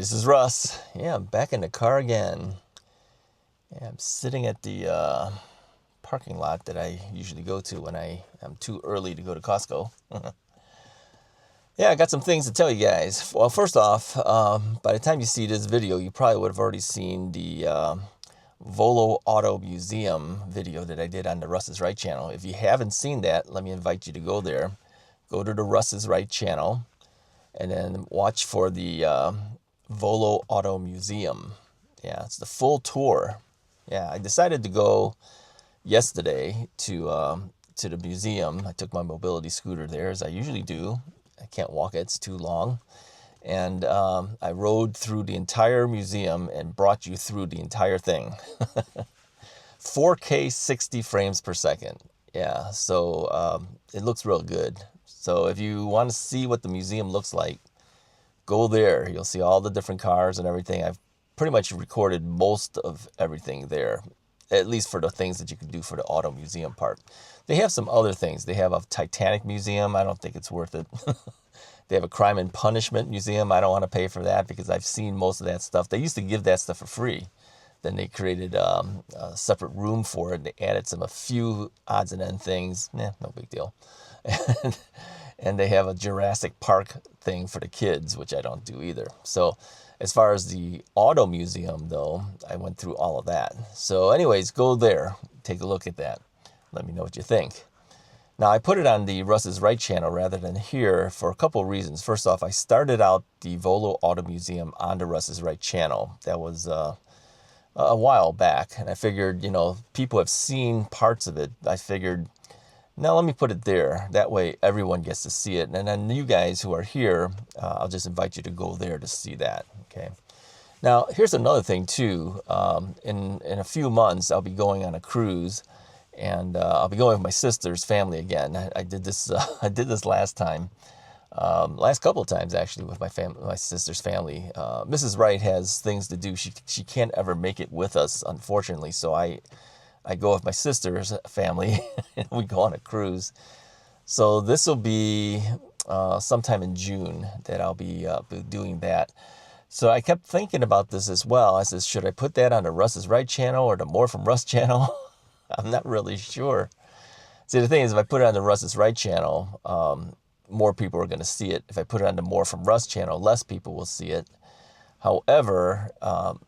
This is Russ. Yeah, I'm back in the car again. Yeah, I'm sitting at the parking lot that I usually go to when I'm too early to go to Costco. Yeah, I got some things to tell you guys. Well, first off, by the time you see this video, you probably would have already seen the Volo Auto Museum video that I did on the Russ is Right channel. If you haven't seen that, let me invite you to go there. Go to the Russ is Right channel and then watch for the Volo Auto Museum. Yeah, it's the full tour. Yeah, I decided to go yesterday to the museum. I took my mobility scooter there, as I usually do. I can't walk it, it's too long. And I rode through the entire museum and brought you through the entire thing. 4K 60 frames per second. Yeah, so it looks real good. So if you want to see what the museum looks like, go there. You'll see all the different cars and everything. I've pretty much recorded most of everything there, at least for the things that you can do for the auto museum part. They have some other things. They have a Titanic museum. I don't think it's worth it. They have a crime and punishment museum. I don't want to pay for that because I've seen most of that stuff. They used to give that stuff for free. Then they created a separate room for it. And they added a few odds and end things. No big deal. And they have a Jurassic Park thing for the kids, which I don't do either. So as far as the auto museum, though, I went through all of that. So anyways, go there. Take a look at that. Let me know what you think. Now, I put it on the Russ is Right channel rather than here for a couple of reasons. First off, I started out the Volo Auto Museum on the Russ is Right channel. That was a while back. And I figured, people have seen parts of it. I figured, now let me put it there. That way everyone gets to see it. And then you guys who are here, I'll just invite you to go there to see that. Okay. Now, here's another thing too. In a few months, I'll be going on a cruise. And I'll be going with my sister's family again. I did this. I did this last time, last couple of times actually, with my sister's family. Mrs. Wright has things to do. She can't ever make it with us, unfortunately. So I go with my sister's family, and we go on a cruise. So this will be sometime in June that I'll be doing that. So I kept thinking about this as well. I said, should I put that on the Russ is Right channel or the More from Russ channel? I'm not really sure. See, the thing is, if I put it on the Russ is Right channel, more people are going to see it. If I put it on the More from Russ channel, less people will see it. However,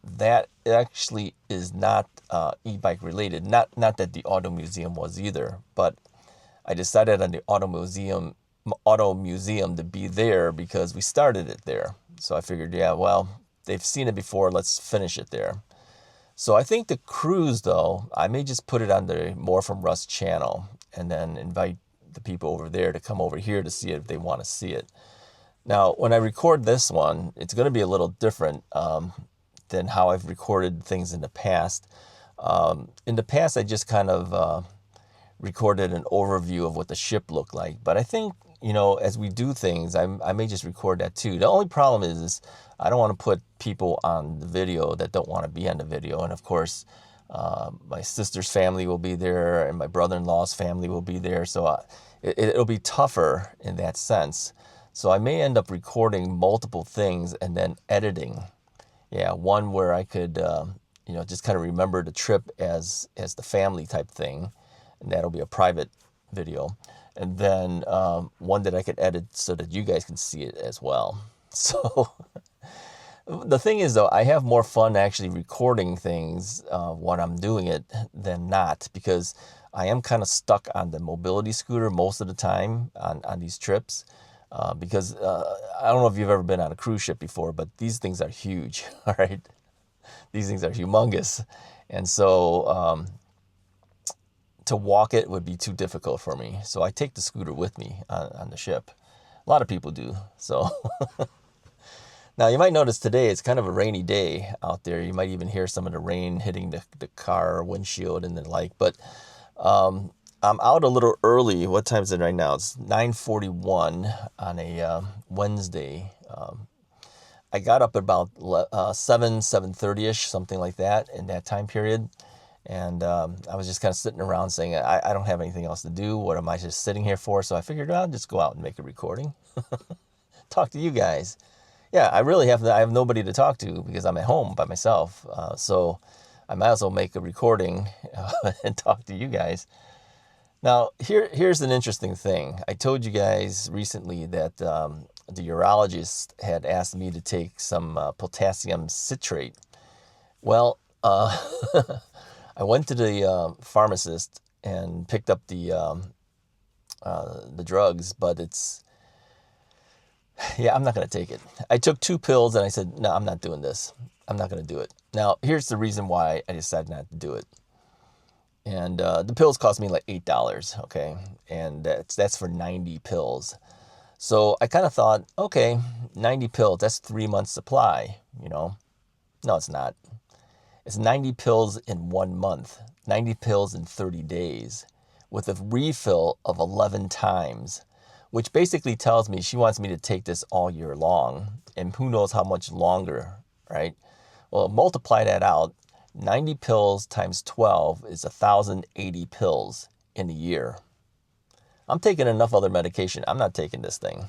that actually is not e-bike related. Not that the auto museum was either, but I decided on the auto museum to be there because we started it there. So I figured, yeah, well, they've seen it before. Let's finish it there. So I think the cruise, though, I may just put it on the More from Russ channel and then invite the people over there to come over here to see it if they want to see it. Now, when I record this one, it's going to be a little different than how I've recorded things in the past. In the past, I just kind of recorded an overview of what the ship looked like. But I think, as we do things, I may just record that too. The only problem is I don't want to put people on the video that don't want to be on the video. And of course, my sister's family will be there and my brother-in-law's family will be there. So it'll be tougher in that sense. So I may end up recording multiple things and then editing. Yeah, one where I could, just kind of remember the trip as the family type thing. And that'll be a private video. And then one that I could edit so that you guys can see it as well. So the thing is, though, I have more fun actually recording things when I'm doing it than not, because I am kind of stuck on the mobility scooter most of the time on these trips. Because I don't know if you've ever been on a cruise ship before, but these things are huge, all right? These things are humongous. And so to walk it would be too difficult for me. So I take the scooter with me on the ship. A lot of people do. So now you might notice today it's kind of a rainy day out there. You might even hear some of the rain hitting the car windshield and the like. But I'm out a little early. What time is it right now? It's 9:41 on a Wednesday. I got up at about 7:30ish, something like that, in that time period. And I was just kind of sitting around saying, I don't have anything else to do. What am I just sitting here for? So I figured I'll just go out and make a recording. Talk to you guys. Yeah, I have nobody to talk to because I'm at home by myself. So I might as well make a recording and talk to you guys. Now, here's an interesting thing. I told you guys recently that the urologist had asked me to take some potassium citrate. Well, I went to the pharmacist and picked up the drugs, but yeah, I'm not going to take it. I took 2 pills and I said, no, I'm not doing this. I'm not going to do it. Now, here's the reason why I decided not to do it. And the pills cost me like $8, okay? And that's for 90 pills. So I kind of thought, okay, 90 pills, that's 3 months supply, you know? No, it's not. It's 90 pills in 1 month, 90 pills in 30 days, with a refill of 11 times, which basically tells me she wants me to take this all year long, and who knows how much longer, right? Well, multiply that out. 90 pills times 12 is 1,080 pills in a year. I'm taking enough other medication. I'm not taking this thing.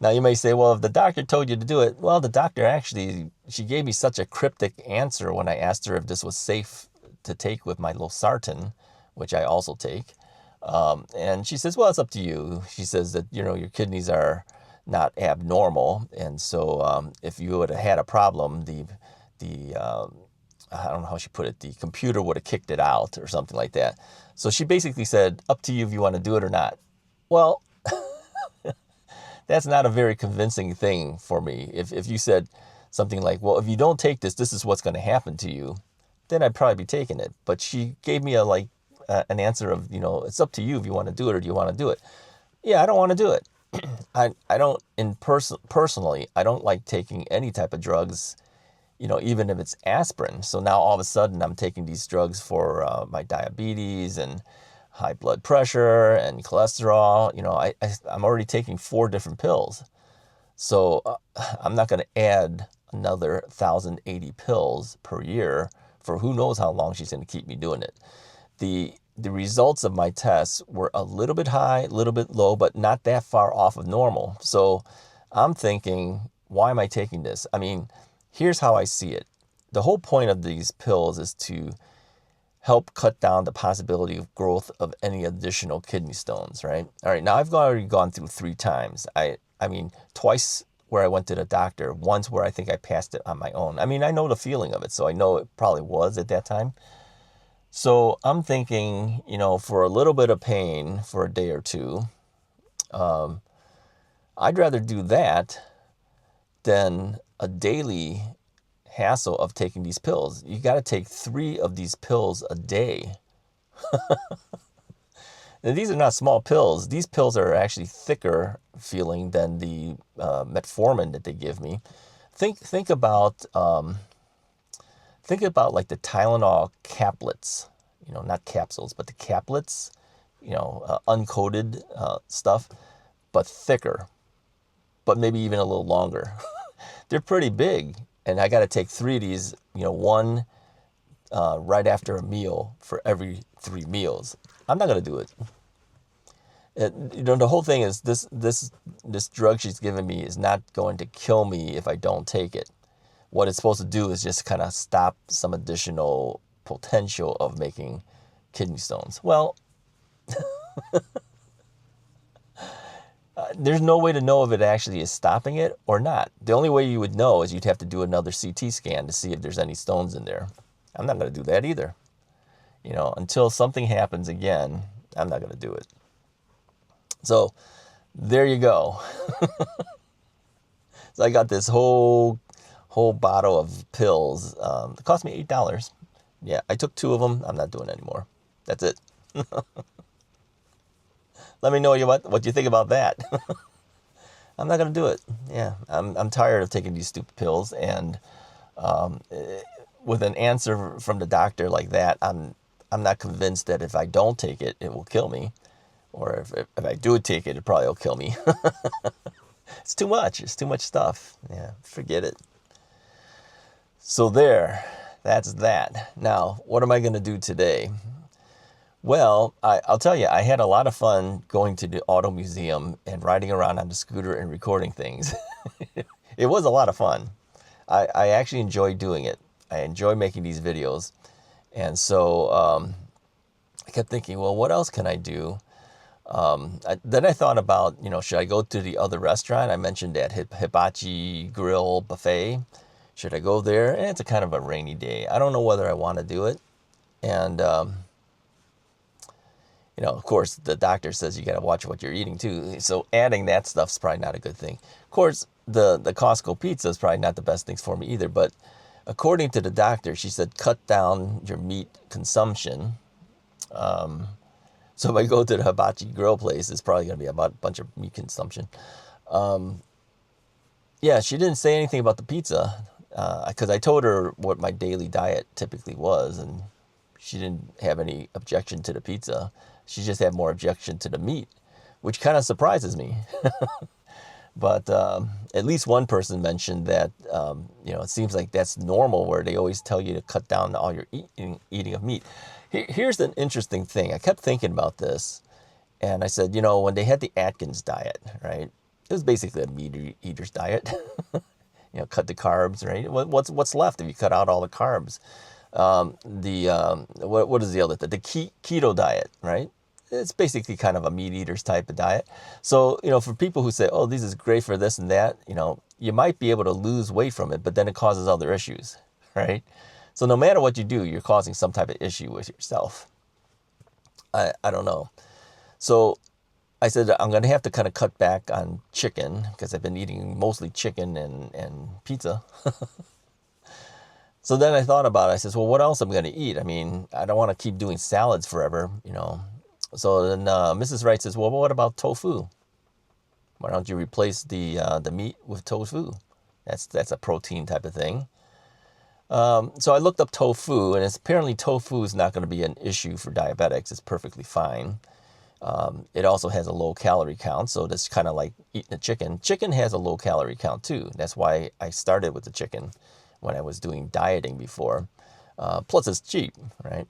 Now, you may say, well, if the doctor told you to do it, well, the doctor actually, she gave me such a cryptic answer when I asked her if this was safe to take with my losartan, which I also take. And she says, well, it's up to you. She says that, you know, your kidneys are not abnormal. And so if you would have had a problem, I don't know how she put it, the computer would have kicked it out or something like that. So she basically said, up to you if you want to do it or not. Well, that's not a very convincing thing for me. If you said something like, well, if you don't take this, this is what's going to happen to you, then I'd probably be taking it. But she gave me an answer of, you know, it's up to you if you want to do it or do you want to do it. Yeah, I don't want to do it. I don't, personally, I don't like taking any type of drugs, you know, even if it's aspirin. So now all of a sudden I'm taking these drugs for my diabetes and high blood pressure and cholesterol. You know, I'm already taking 4 different pills. So I'm not going to add another 1,080 pills per year for who knows how long she's going to keep me doing it. The results of my tests were a little bit high, a little bit low, but not that far off of normal. So I'm thinking, why am I taking this? I mean, here's how I see it. The whole point of these pills is to help cut down the possibility of growth of any additional kidney stones, right? All right, now I've already gone through 3 times. I mean, twice where I went to the doctor, once where I think I passed it on my own. I mean, I know the feeling of it, so I know it probably was at that time. So I'm thinking, you know, for a little bit of pain for a day or two, I'd rather do that than a daily hassle of taking these pills. You got to take 3 of these pills a day. And these are not small pills. These pills are actually thicker feeling than the metformin that they give me. Think about like the Tylenol caplets. You know, not capsules, but the caplets. You know, uncoated stuff, but thicker, but maybe even a little longer. They're pretty big, and I got to take 3 of these. You know, one right after a meal for every 3 meals. I'm not going to do it. You know, the whole thing is this drug she's giving me is not going to kill me if I don't take it. What it's supposed to do is just kind of stop some additional potential of making kidney stones. Well, there's no way to know if it actually is stopping it or not. The only way you would know is you'd have to do another CT scan to see if there's any stones in there. I'm not going to do that either. You know, until something happens again, I'm not going to do it. So there you go. So I got this whole bottle of pills. It cost me $8. Yeah, I took 2 of them. I'm not doing it anymore. That's it. Let me know what you think about that. I'm not going to do it. Yeah, I'm tired of taking these stupid pills. And with an answer from the doctor like that, I'm not convinced that if I don't take it, it will kill me. Or if I do take it, it probably will kill me. It's too much. It's too much stuff. Yeah, forget it. So that's that. Now, what am I going to do today? Well, I'll tell you, I had a lot of fun going to the auto museum and riding around on the scooter and recording things. It was a lot of fun. I actually enjoy doing it. I enjoy making these videos. And so I kept thinking, well, what else can I do? Then I thought about, should I go to the other restaurant? I mentioned that Hibachi Grill Buffet. Should I go there? And it's a kind of a rainy day. I don't know whether I want to do it. And, of course, the doctor says you got to watch what you're eating too. So adding that stuff's probably not a good thing. Of course, the Costco pizza is probably not the best things for me either. But according to the doctor, she said cut down your meat consumption. So if I go to the hibachi grill place, it's probably going to be about a bunch of meat consumption. Yeah, she didn't say anything about the pizza because I told her what my daily diet typically was, and she didn't have any objection to the pizza. She just had more objection to the meat, which kind of surprises me. But at least one person mentioned that, it seems like that's normal where they always tell you to cut down all your eating of meat. Here's an interesting thing. I kept thinking about this, and I said, when they had the Atkins diet, right? It was basically a meat eater's diet. Cut the carbs, right? What's left if you cut out all the carbs? What is the other thing? The keto diet, right? It's basically kind of a meat eater's type of diet. So, for people who say, oh, this is great for this and that, you might be able to lose weight from it, but then it causes other issues, right? So no matter what you do, you're causing some type of issue with yourself. I don't know. So I said, I'm going to have to kind of cut back on chicken because I've been eating mostly chicken and pizza. So then I thought about it. I says, well, what else am I going to eat? I mean, I don't want to keep doing salads forever, So then Mrs. Wright says, well, what about tofu? Why don't you replace the meat with tofu? That's a protein type of thing. So I looked up tofu, and apparently tofu is not going to be an issue for diabetics. It's perfectly fine. It also has a low calorie count, so that's kind of like eating a chicken. Chicken has a low calorie count too. That's why I started with the chicken when I was doing dieting before. Plus it's cheap, right?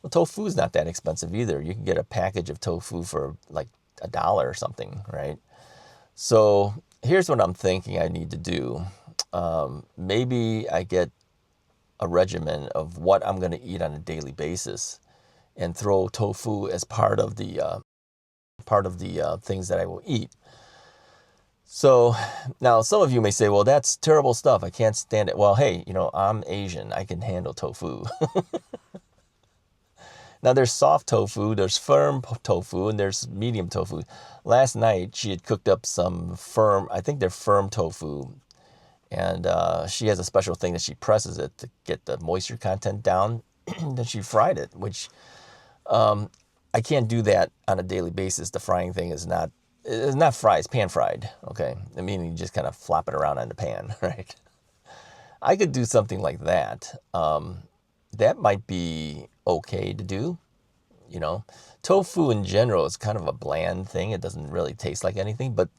Well, tofu is not that expensive either. You can get a package of tofu for like $1 or something, right? So here's what I'm thinking I need to do. Maybe I get a regimen of what I'm going to eat on a daily basis and throw tofu as part of the things that I will eat. So now some of you may say, well, that's terrible stuff. I can't stand it. Well, hey, I'm Asian. I can handle tofu. Now there's soft tofu, there's firm tofu, and there's medium tofu. Last night she had cooked up some firm, I think they're firm tofu. And she has a special thing that she presses it to get the moisture content down. Then she fried it, which I can't do that on a daily basis. The frying thing it's not fried, it's pan fried. Okay. I mean, you just kind of flop it around on the pan, right? I could do something like that. That might be okay to do. Tofu in general is kind of a bland thing. It doesn't really taste like anything, but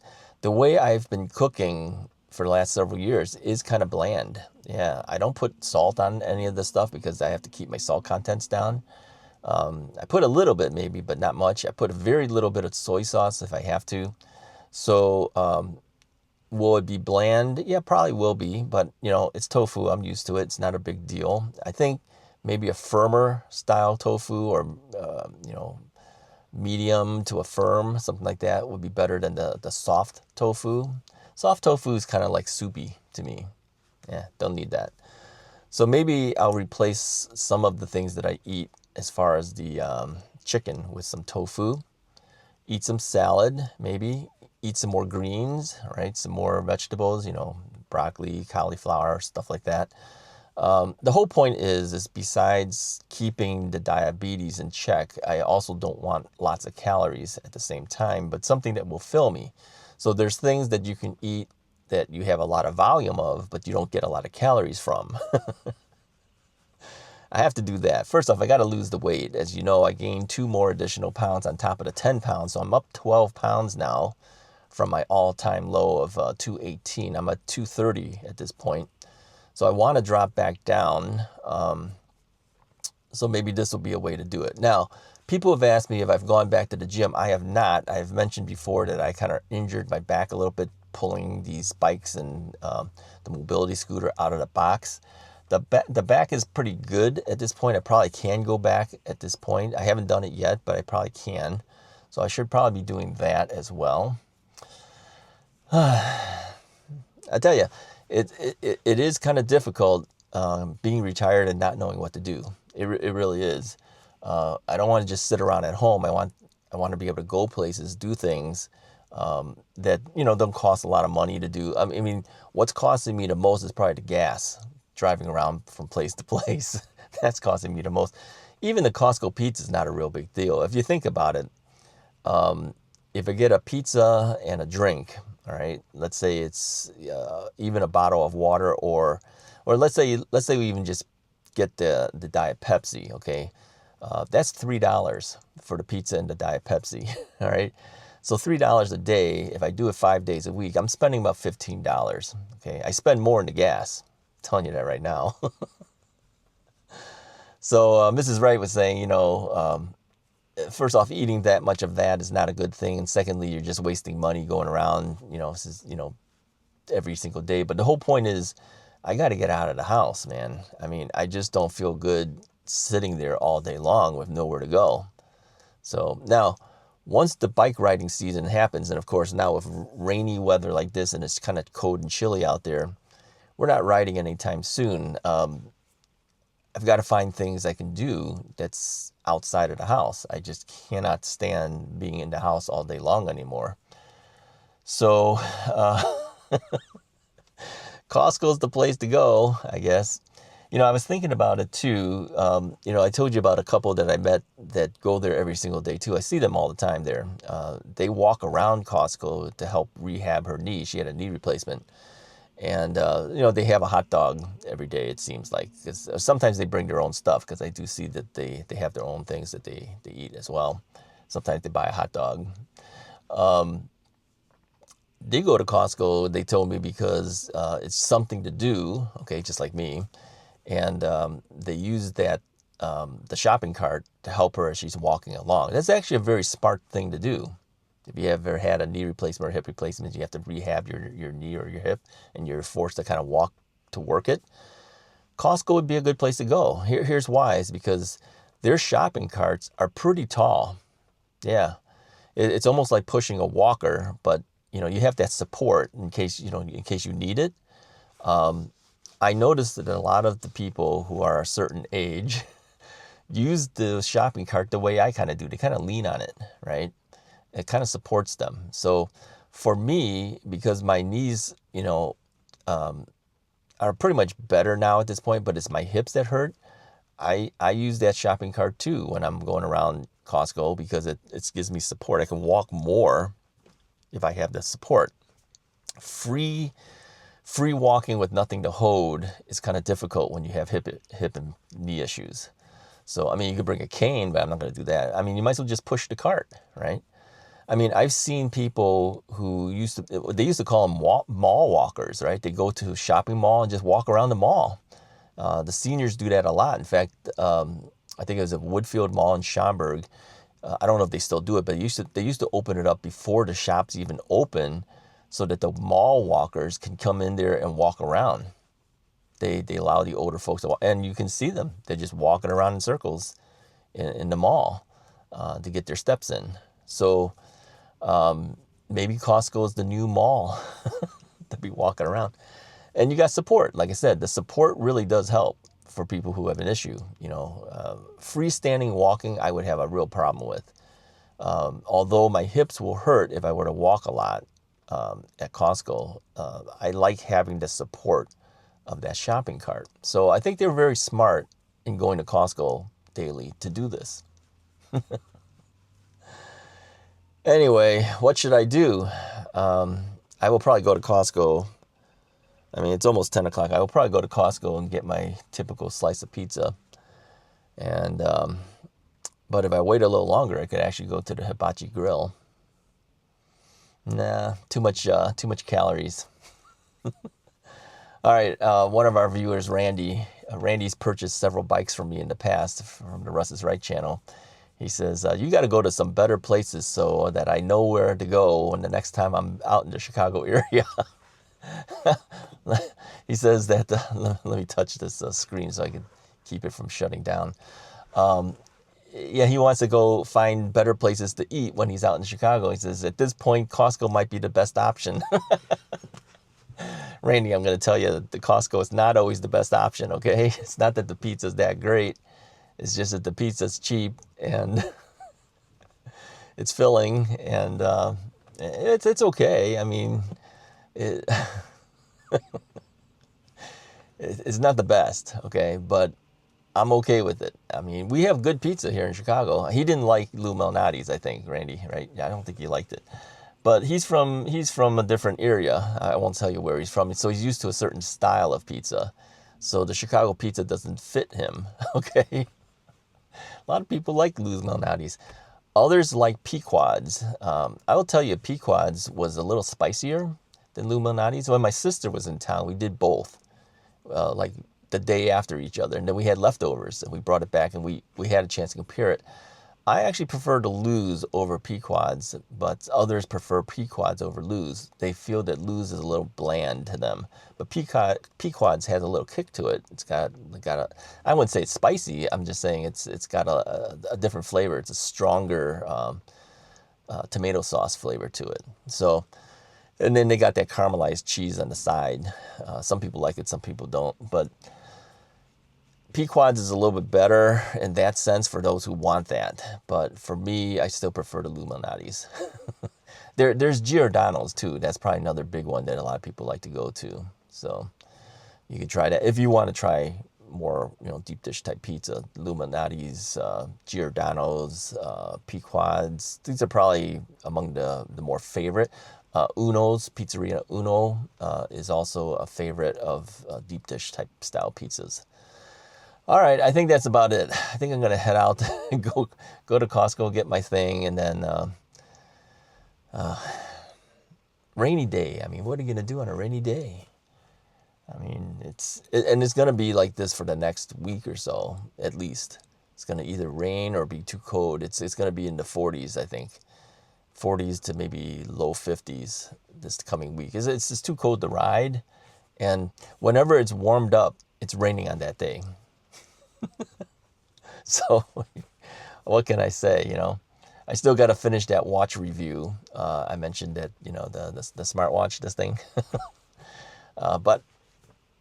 the way I've been cooking for the last several years is kind of bland. Yeah, I don't put salt on any of this stuff because I have to keep my salt contents down. I put a little bit maybe, but not much. I put a very little bit of soy sauce if I have to. So will it be bland? Yeah, probably will be, but it's tofu. I'm used to it. It's not a big deal. I think maybe a firmer style tofu or, medium to a firm, something like that would be better than the soft tofu. Soft tofu is kind of like soupy to me. Yeah, don't need that. So maybe I'll replace some of the things that I eat as far as the chicken with some tofu. Eat some salad, maybe. Eat some more greens, right? Some more vegetables, broccoli, cauliflower, stuff like that. The whole point is besides keeping the diabetes in check, I also don't want lots of calories at the same time, but something that will fill me. So there's things that you can eat that you have a lot of volume of, but you don't get a lot of calories from. I have to do that. First off, I got to lose the weight. As you know, I gained 2 more additional pounds on top of the 10 pounds. So I'm up 12 pounds now from my all-time low of 218. I'm at 230 at this point. So I want to drop back down. So maybe this will be a way to do it. Now, People have asked me if I've gone back to the gym. I have not. I've mentioned before that I kind of injured my back a little bit pulling these bikes and the mobility scooter out of the box. The back is pretty good at this point. I probably can go back at this point. I haven't done it yet, but I probably can. So I should probably be doing that as well. I tell you, it is kind of difficult being retired and not knowing what to do. It really is. I don't want to just sit around at home. I want to be able to go places, do things that don't cost a lot of money to do. I mean, what's costing me the most is probably the gas, driving around from place to place. That's costing me the most. Even the Costco pizza is not a real big deal. If you think about it, if I get a pizza and a drink, all right, let's say it's even a bottle of water, or let's say we even just get the Diet Pepsi, okay, that's $3 for the pizza and the Diet Pepsi, all right. So $3 a day. If I do it 5 days a week, I'm spending about $15. Okay, I spend more in the gas. I'm telling you that right now. So Mrs. Wright was saying, first off, eating that much of that is not a good thing, and secondly, you're just wasting money going around, every single day. But the whole point is, I got to get out of the house, man. I mean, I just don't feel good sitting there all day long with nowhere to go. So now, once the bike riding season happens, and of course now with rainy weather like this and it's kind of cold and chilly out there, we're not riding anytime soon. I've got to find things I can do that's outside of the house. I just cannot stand being in the house all day long anymore. So Costco's the place to go, I guess. I was thinking about it too. I told you about a couple that I met that go there every single day too. I see them all the time there. They walk around Costco to help rehab her knee. She had a knee replacement. And, they have a hot dog every day, it seems like. 'Cause sometimes they bring their own stuff, because I do see that they have their own things that they eat as well. Sometimes they buy a hot dog. They go to Costco, they told me, because it's something to do, okay, just like me. And they use that, the shopping cart to help her as she's walking along. That's actually a very smart thing to do. If you have ever had a knee replacement or hip replacement, you have to rehab your knee or your hip, and you're forced to kind of walk to work it. Costco would be a good place to go. Here's why. Is because their shopping carts are pretty tall. Yeah. It's almost like pushing a walker, but you have that support in case you need it. I noticed that a lot of the people who are a certain age use the shopping cart the way I kind of do. They kind of lean on it, right? It kind of supports them. So for me, because my knees, are pretty much better now at this point, but it's my hips that hurt. I use that shopping cart too when I'm going around Costco, because it gives me support. I can walk more if I have the support. Free walking with nothing to hold is kind of difficult when you have hip and knee issues. So, I mean, you could bring a cane, but I'm not going to do that. I mean, you might as well just push the cart, right? I mean, I've seen people who used to call them mall walkers, right? They go to a shopping mall and just walk around the mall. The seniors do that a lot. In fact, I think it was at Woodfield Mall in Schaumburg. I don't know if they still do it, but they used to open it up before the shops even open, so that the mall walkers can come in there and walk around. They allow the older folks to walk, and you can see them. They're just walking around in circles in the mall to get their steps in. So maybe Costco is the new mall to be walking around. And you got support. Like I said, the support really does help for people who have an issue. Freestanding walking, I would have a real problem with. Although my hips will hurt if I were to walk a lot at Costco, I like having the support of that shopping cart. So I think they're very smart in going to Costco daily to do this. Anyway, what should I do? I will probably go to Costco. I mean, it's almost 10 o'clock. I will probably go to Costco and get my typical slice of pizza. And but if I wait a little longer, I could actually go to the Hibachi Grill. Nah, too much calories. All right, one of our viewers, Randy. Randy's purchased several bikes from me in the past from the Russ's Right channel. He says, you got to go to some better places so that I know where to go when the next time I'm out in the Chicago area. He says that, let me touch this screen so I can keep it from shutting down. Yeah, he wants to go find better places to eat when he's out in Chicago. He says, at this point, Costco might be the best option. Randy, I'm going to tell you that the Costco is not always the best option, okay? It's not that the pizza's that great. It's just that the pizza's cheap and it's filling, and it's okay. I mean, it, it's not the best, okay? But I'm okay with it. I mean, we have good pizza here in Chicago. He didn't like Lou Malnati's, I think, Randy, right? I don't think he liked it. But he's from a different area. I won't tell you where he's from. So he's used to a certain style of pizza. So the Chicago pizza doesn't fit him, okay? A lot of people like Lou Malnati's. Others like Pequod's. I will tell you, Pequod's was a little spicier than Lou Malnati's. When my sister was in town, we did both, like the day after each other. And then we had leftovers, and we brought it back, and we had a chance to compare it. I actually prefer to Lou's over Pequod's, but others prefer Pequod's over Lou's. They feel that Lou's is a little bland to them, but Pequod's has a little kick to it. It's got a, I wouldn't say it's spicy. I'm just saying it's got a different flavor. It's a stronger tomato sauce flavor to it. So, and then they got that caramelized cheese on the side. Some people like it, some people don't, but Pequod's is a little bit better in that sense for those who want that. But for me, I still prefer the Lou Malnati's. There's Giordano's too. That's probably another big one that a lot of people like to go to. So you can try that if you want to try more, deep dish type pizza. Lou Malnati's, Giordano's, Pequod's. These are probably among the more favorite. Uno's, Pizzeria Uno, is also a favorite of deep dish type style pizzas. All right, I think that's about it. I think I'm going to head out and go to Costco, get my thing, and then rainy day. I mean, what are you going to do on a rainy day? I mean, it's going to be like this for the next week or so, at least. It's going to either rain or be too cold. It's going to be in the 40s, I think. 40s to maybe low 50s this coming week. It's just too cold to ride. And whenever it's warmed up, it's raining on that day. So what can I say? I still got to finish that watch review. I mentioned that, the smartwatch, this thing. But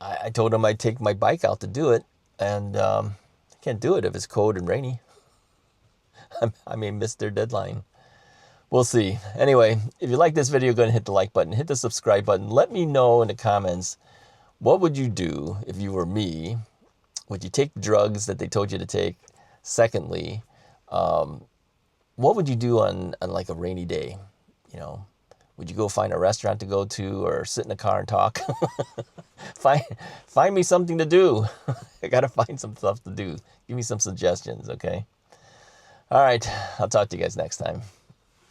I told him I'd take my bike out to do it, and I can't do it if it's cold and rainy. I may miss their deadline. We'll see. Anyway, if you like this video, go ahead and hit the like button, hit the subscribe button. Let me know in the comments, what would you do if you were me? Would you take the drugs that they told you to take? Secondly, what would you do on like a rainy day? Would you go find a restaurant to go to or sit in a car and talk? Find me something to do. I got to find some stuff to do. Give me some suggestions, okay? All right. I'll talk to you guys next time.